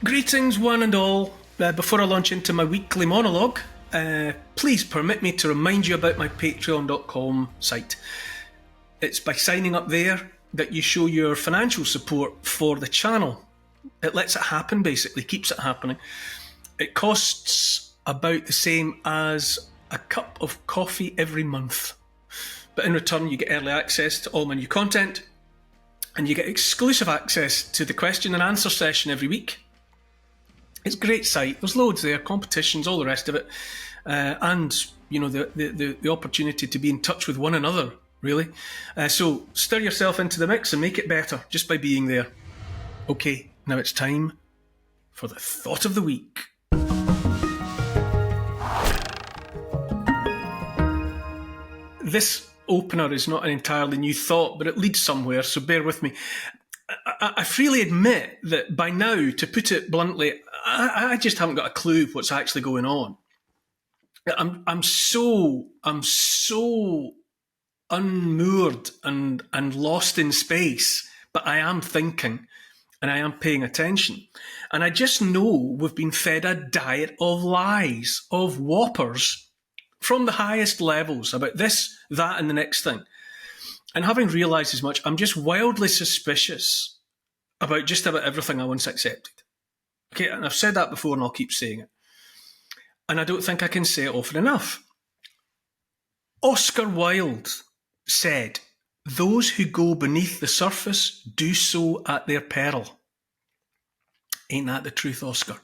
Greetings, one and all. Before I launch into my weekly monologue, please permit me to remind you about my patreon.com site. It's by signing up there that you show your financial support for the channel. It lets it happen, basically, keeps it happening. It costs about the same as a cup of coffee every month. But in return, you get early access to all my new content, and you get exclusive access to the question and answer session every week. It's a great site. There's loads there, competitions, all the rest of it, and you know the opportunity to be in touch with one another. Really, so stir yourself into the mix and make it better just by being there. Okay, now it's time for the thought of the week. This opener is not an entirely new thought, but it leads somewhere, so bear with me. I freely admit that by now, to put it bluntly, I just haven't got a clue what's actually going on. I'm so unmoored and lost in space, but I am thinking and I am paying attention. And I just know we've been fed a diet of lies, of whoppers from the highest levels about this, that, and the next thing. And having realised as much, I'm just wildly suspicious about just about everything I once accepted. Okay, and I've said that before and I'll keep saying it. And I don't think I can say it often enough. Oscar Wilde said, "Those who go beneath the surface do so at their peril." Ain't that the truth, Oscar?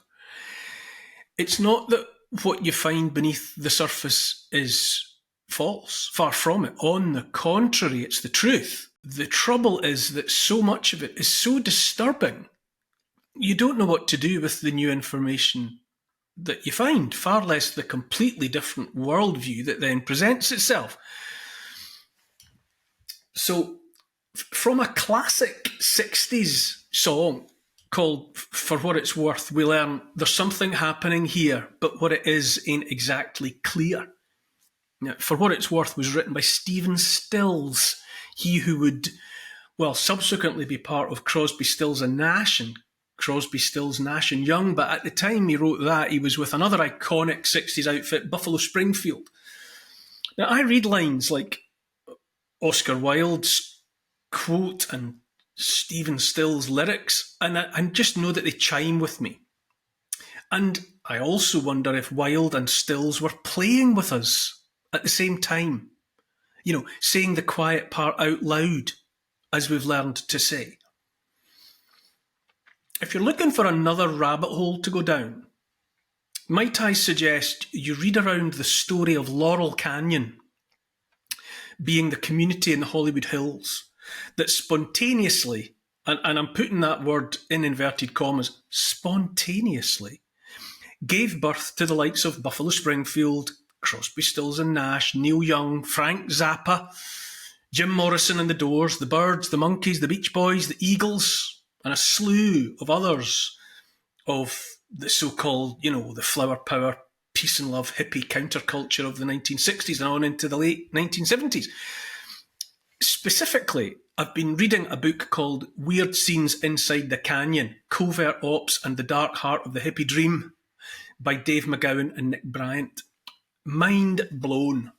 It's not that what you find beneath the surface is false. Far from it. On the contrary, it's the truth. The trouble is that so much of it is so disturbing, you don't know what to do with the new information that you find, far less the completely different worldview that then presents itself. So, from a classic 60s song called For What It's Worth, we learn there's something happening here, but what it is ain't exactly clear. Now, For What It's Worth was written by Stephen Stills, he who would, well, subsequently be part of Crosby, Stills and Nash and Crosby, Stills, Nash and Young, but at the time he wrote that, he was with another iconic 60s outfit, Buffalo Springfield. Now, I read lines like Oscar Wilde's quote and Stephen Stills' lyrics, and I just know that they chime with me. And I also wonder if Wilde and Stills were playing with us at the same time. You know, saying the quiet part out loud, as we've learned to say. If you're looking for another rabbit hole to go down, might I suggest you read around the story of Laurel Canyon, being the community in the Hollywood Hills that spontaneously, and I'm putting that word in inverted commas, spontaneously, gave birth to the likes of Buffalo Springfield, Crosby, Stills and Nash, Neil Young, Frank Zappa, Jim Morrison and the Doors, the Byrds, the Monkees, the Beach Boys, the Eagles, and a slew of others of the so-called, you know, the flower power, peace and love, hippie counterculture of the 1960s and on into the late 1970s. Specifically, I've been reading a book called Weird Scenes Inside the Canyon, Covert Ops and the Dark Heart of the Hippie Dream by Dave McGowan and Nick Bryant. Mind blown.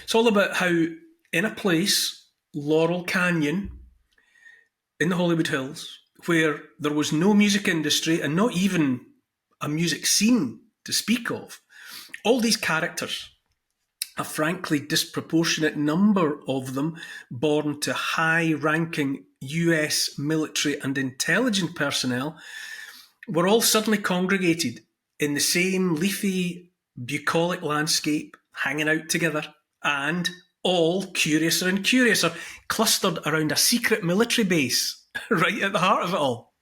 It's all about how in a place, Laurel Canyon, in the Hollywood Hills, where there was no music industry and not even a music scene to speak of, all these characters, a frankly disproportionate number of them born to high-ranking US military and intelligence personnel, were all suddenly congregated in the same leafy, bucolic landscape, hanging out together, and all curiouser and curiouser, clustered around a secret military base, right at the heart of it all.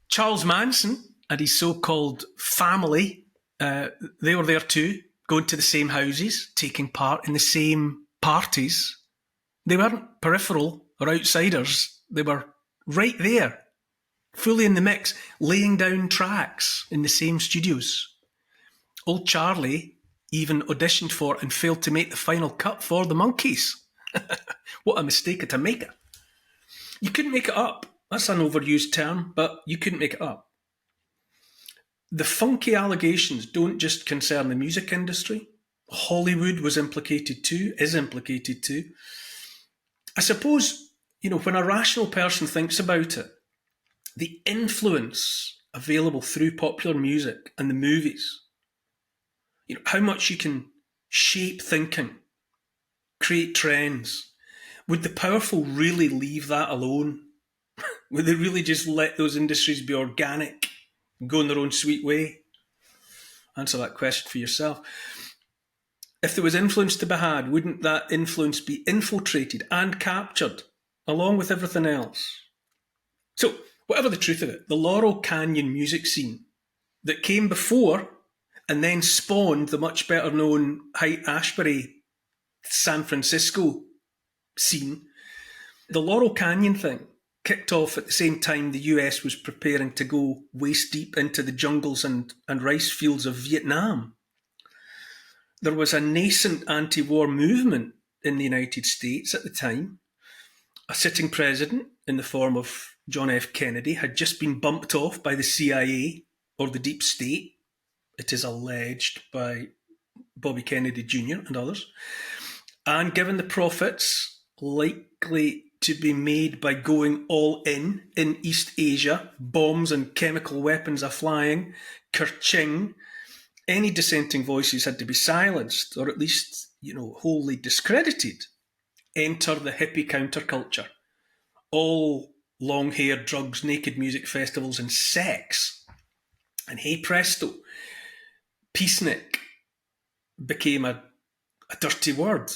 Charles Manson and his so-called family, they were there too, going to the same houses, taking part in the same parties. They weren't peripheral or outsiders. They were right there, fully in the mix, laying down tracks in the same studios. Old Charlie even auditioned for and failed to make the final cut for the Monkees. What a mistake to make it. You couldn't make it up. That's an overused term, but you couldn't make it up. The funky allegations don't just concern the music industry. Hollywood was implicated too, is implicated too. I suppose, when a rational person thinks about it, the influence available through popular music and the movies, how much you can shape thinking, create trends. Would the powerful really leave that alone? Would they really just let those industries be organic, go in their own sweet way? Answer that question for yourself. If there was influence to be had, wouldn't that influence be infiltrated and captured along with everything else? So, whatever the truth of it, the Laurel Canyon music scene that came before and then spawned the much better known Haight-Ashbury, San Francisco scene, the Laurel Canyon thing kicked off at the same time the US was preparing to go waist deep into the jungles and rice fields of Vietnam. There was a nascent anti-war movement in the United States at the time. A sitting president, in the form of John F. Kennedy, had just been bumped off by the CIA or the deep state, it is alleged, by Bobby Kennedy Jr. and others. And given the profits likely to be made by going all in East Asia, bombs and chemical weapons a-flying, kerching, any dissenting voices had to be silenced, or at least, wholly discredited. Enter the hippie counterculture. All long hair, drugs, naked music festivals, and sex. And hey presto, peacenik became a dirty word.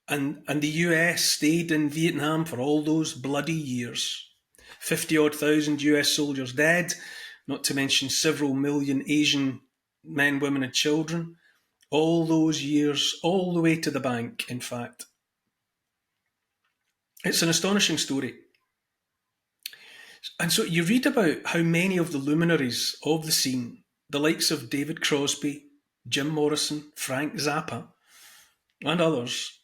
And the US stayed in Vietnam for all those bloody years. 50-odd thousand US soldiers dead, not to mention several million Asian men, women and children. All those years, all the way to the bank, in fact. It's an astonishing story. And so you read about how many of the luminaries of the scene, the likes of David Crosby, Jim Morrison, Frank Zappa, and others,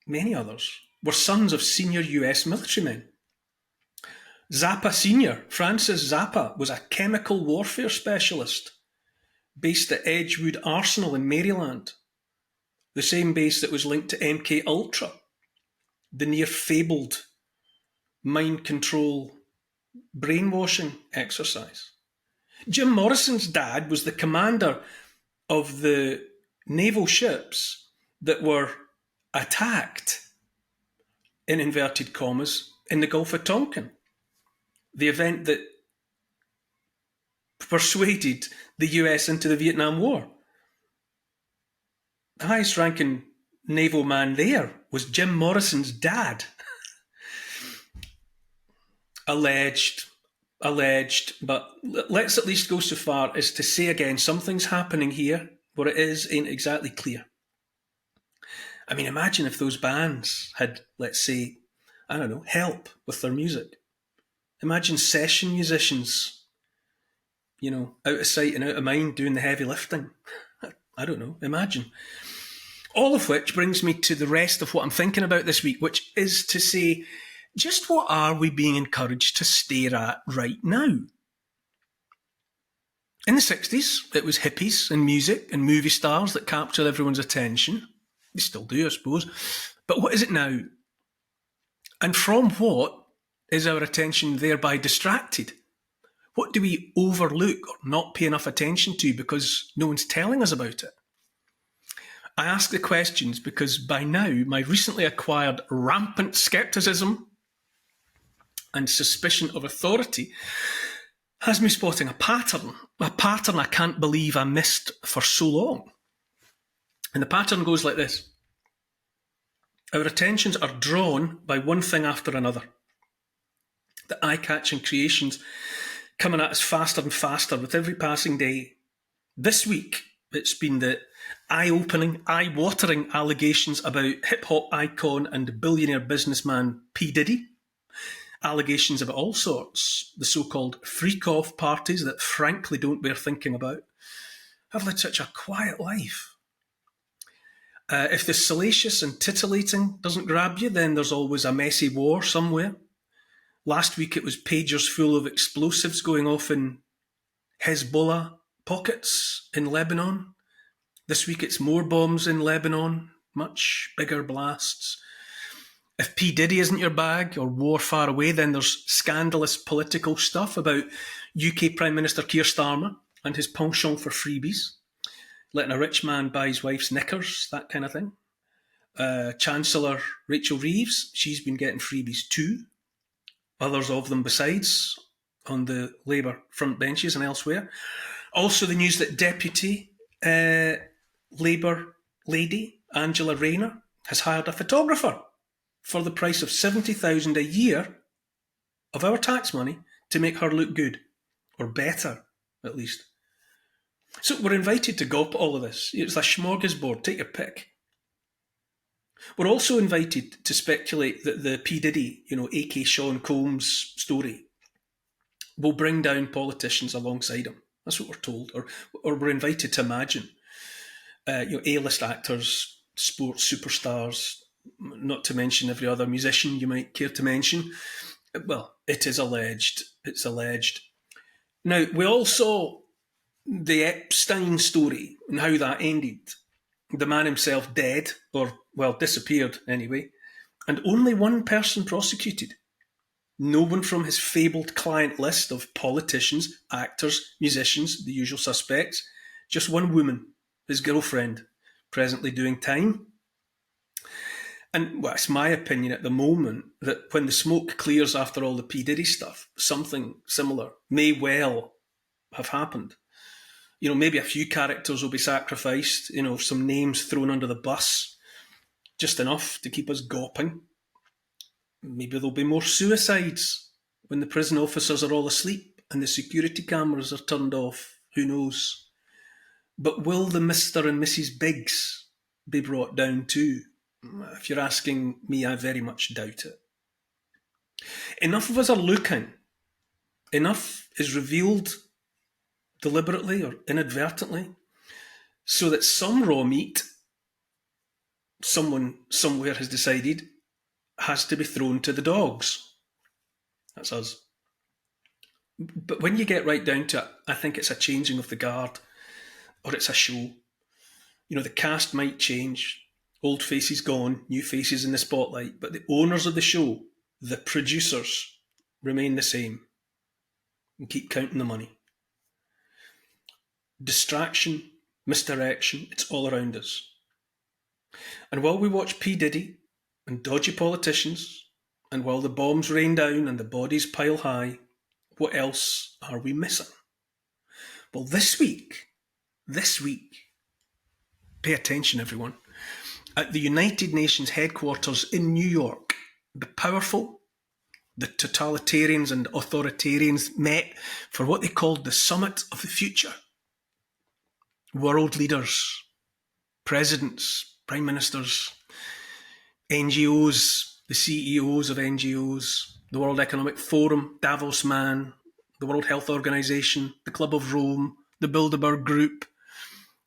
many others, were sons of senior US military men. Zappa Sr., Francis Zappa, was a chemical warfare specialist based at Edgewood Arsenal in Maryland, the same base that was linked to MK Ultra, the near-fabled mind control brainwashing exercise. Jim Morrison's dad was the commander of the naval ships that were attacked, in inverted commas, in the Gulf of Tonkin, the event that persuaded the US into the Vietnam War. The highest ranking naval man there was Jim Morrison's dad. Alleged, but let's at least go so far as to say again, something's happening here where it ain't exactly clear. I mean, imagine if those bands had, let's say, help with their music. Imagine session musicians, out of sight and out of mind doing the heavy lifting. I don't know, imagine. All of which brings me to the rest of what I'm thinking about this week, which is to say, just what are we being encouraged to stare at right now? In the 60s, it was hippies and music and movie stars that captured everyone's attention. They still do, I suppose. But what is it now? And from what is our attention thereby distracted? What do we overlook or not pay enough attention to because no one's telling us about it? I ask the questions because by now my recently acquired rampant scepticism and suspicion of authority has me spotting a pattern I can't believe I missed for so long. And the pattern goes like this. Our attentions are drawn by one thing after another. The eye-catching creations coming at us faster and faster with every passing day. This week, it's been the eye-opening, eye-watering allegations about hip-hop icon and billionaire businessman P. Diddy. Allegations about all sorts, the so-called freak-off parties that frankly don't bear thinking about. I've led such a quiet life. If the salacious and titillating doesn't grab you, then there's always a messy war somewhere. Last week it was pagers full of explosives going off in Hezbollah pockets in Lebanon. This week it's more bombs in Lebanon, much bigger blasts. If P. Diddy isn't your bag, or war far away, then there's scandalous political stuff about UK Prime Minister Keir Starmer and his penchant for freebies, letting a rich man buy his wife's knickers, that kind of thing. Chancellor Rachel Reeves, she's been getting freebies too. Others of them besides, on the Labour front benches and elsewhere. Also the news that Deputy Labour lady Angela Rayner has hired a photographer for the price of $70,000 a year of our tax money to make her look good, or better at least. So we're invited to gawp at all of this. It's a smorgasbord, take your pick. We're also invited to speculate that the P. Diddy, aka Sean Combs story will bring down politicians alongside him. That's what we're told, or we're invited to imagine. A-list actors, sports superstars, not to mention every other musician you might care to mention. Well, it is alleged. It's alleged. Now, we all saw the Epstein story and how that ended. The man himself dead, or, well, disappeared anyway, and only one person prosecuted. No one from his fabled client list of politicians, actors, musicians, the usual suspects. Just one woman, his girlfriend, presently doing time. And well, it's my opinion at the moment that when the smoke clears after all the P. Diddy stuff, something similar may well have happened. Maybe a few characters will be sacrificed, some names thrown under the bus, just enough to keep us gawping. Maybe there'll be more suicides when the prison officers are all asleep and the security cameras are turned off. Who knows? But will the Mr. and Mrs. Biggs be brought down too? If you're asking me, I very much doubt it. Enough of us are looking. Enough is revealed deliberately or inadvertently, so that some raw meat, someone somewhere has decided, has to be thrown to the dogs. That's us. But when you get right down to it, I think it's a changing of the guard, or it's a show. The cast might change, old faces gone, new faces in the spotlight, but the owners of the show, the producers, remain the same and keep counting the money. Distraction, misdirection, it's all around us. And while we watch P. Diddy and dodgy politicians, and while the bombs rain down and the bodies pile high, what else are we missing? Well, this week, pay attention everyone, at the United Nations headquarters in New York, the powerful, the totalitarians and authoritarians met for what they called the Summit of the Future. World leaders, presidents, prime ministers, NGOs, the CEOs of NGOs, the World Economic Forum, Davos Man, the World Health Organization, the Club of Rome, the Bilderberg Group.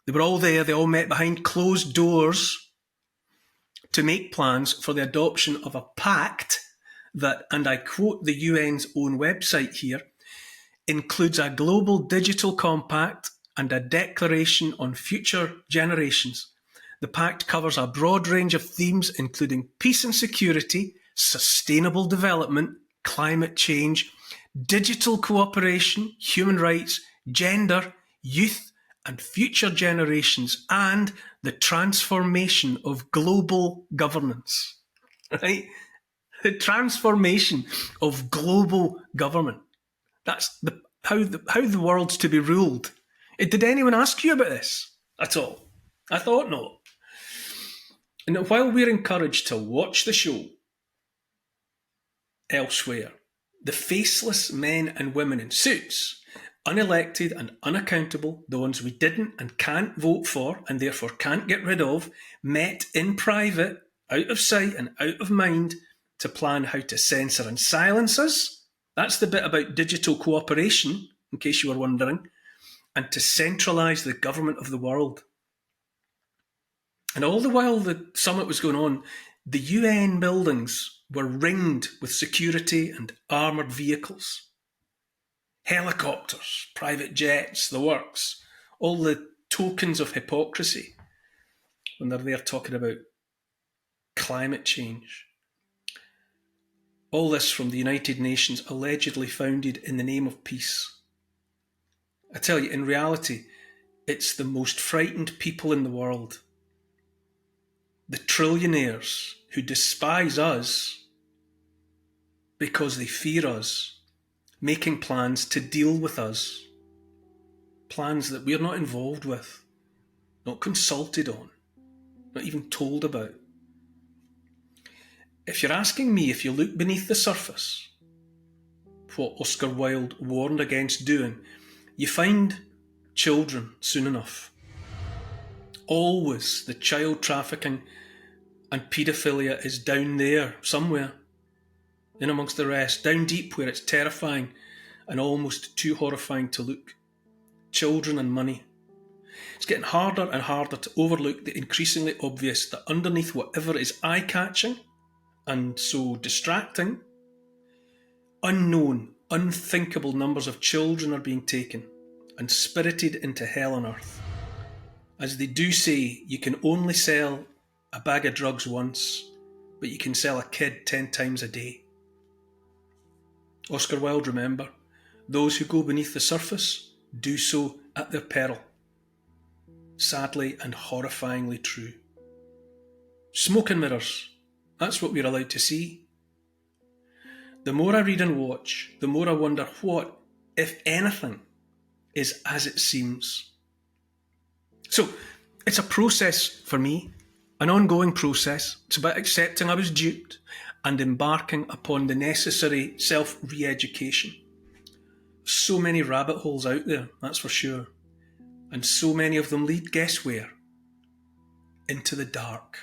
They were all there. They all met behind closed doors to make plans for the adoption of a pact that, and I quote the UN's own website here, includes a global digital compact and a declaration on future generations. The pact covers a broad range of themes, including peace and security, sustainable development, climate change, digital cooperation, human rights, gender, youth, and future generations, and the transformation of global governance. Right? The transformation of global government. That's how the world's to be ruled. Did anyone ask you about this at all? I thought not. And while we're encouraged to watch the show elsewhere, the faceless men and women in suits, unelected and unaccountable, the ones we didn't and can't vote for and therefore can't get rid of, met in private, out of sight and out of mind, to plan how to censor and silence us. That's the bit about digital cooperation, in case you were wondering, and to centralise the government of the world. And all the while the summit was going on, The UN buildings were ringed with security and armoured vehicles. Helicopters, private jets, the works, all the tokens of hypocrisy when they're there talking about climate change. All this from the United Nations, allegedly founded in the name of peace. I tell you, in reality, it's the most frightened people in the world. The trillionaires who despise us because they fear us, making plans to deal with us. Plans that we're not involved with, not consulted on, not even told about. If you're asking me if you look beneath the surface, what Oscar Wilde warned against doing, you find children soon enough. Always the child trafficking and paedophilia is down there somewhere, in amongst the rest, down deep where it's terrifying and almost too horrifying to look. Children and money. It's getting harder and harder to overlook the increasingly obvious that underneath whatever is eye-catching and so distracting, unknown, unthinkable numbers of children are being taken and spirited into hell on earth. As they do say, you can only sell a bag of drugs once, but you can sell a kid 10 times a day. Oscar Wilde, remember, those who go beneath the surface do so at their peril. Sadly and horrifyingly true. Smoke and mirrors, that's what we're allowed to see. The more I read and watch, the more I wonder what, if anything, is as it seems. So, it's a process for me, an ongoing process. It's about accepting I was duped and embarking upon the necessary self-re-education. So many rabbit holes out there, that's for sure. And so many of them lead, guess where? Into the dark.